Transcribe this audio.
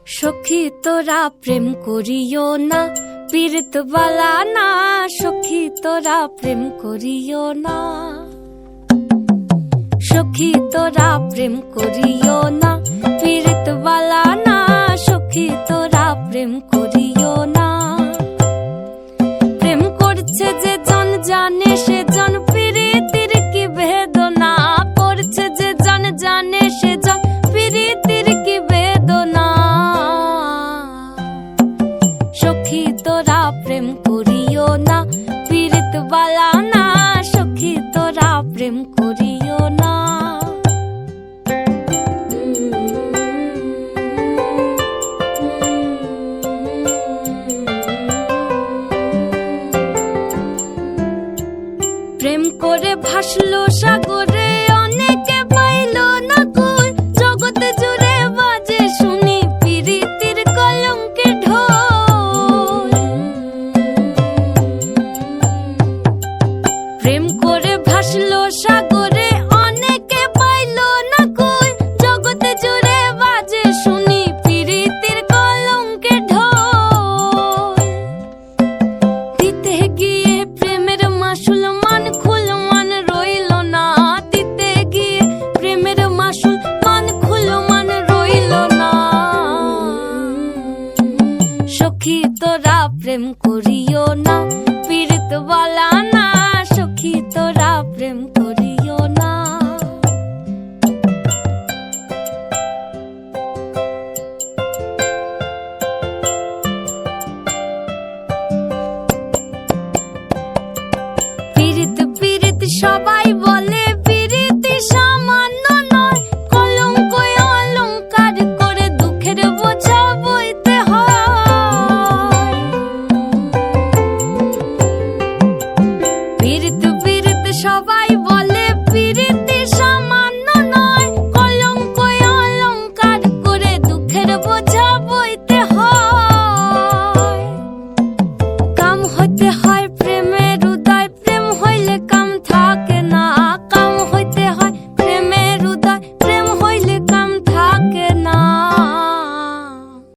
সখী তোরা প্রেম করিও না, পীড়িত বালা না। সখী তোরা প্রেম করিও না, সখী তোরা প্রেম করিও না, পীড়িত বালা না। সখী তোরা প্রেম করিও না। প্রেম করছে যে জন জানে সে জন, পীড়িতির কি বেদনা। করছে যে জন জানে সে জন, পীড়িতির কি বেদনা। সখী তোরা প্রেম করিও না, পীড়িত বালা না। সখী তোরা প্রেম করিও না। প্রেম করে ভাসলো সাগরে, অনেকে পাইল না কই। জগতে জুড়ে বাজে শুনি পীড়িতির কলঙ্কের ঢোল। প্রেম করে ভাসলো সাগরে, অনেকে পাইল না কই। জগতে জুড়ে বাজে শুনি পীড়িতির কলঙ্কের ঢোল। দিতে গিয়ে প্রেমের মাসুল মান খুল মান রইল না। দিতে গিয়ে প্রেমের মাসুল মান খুল মান রইল না। সখী তোরা প্রেম করিও না, পীড়িত বালা না। সখী তোরা প্রেম করিও না। পীড়িত পীড়িত সবাই বলে, পীড়িতি সামান্য নয়। কলঙ্ক অলঙ্কার করে দুঃখের বোঝা বইতে হয়। পীড়িত পীড়িত সবাই বলে,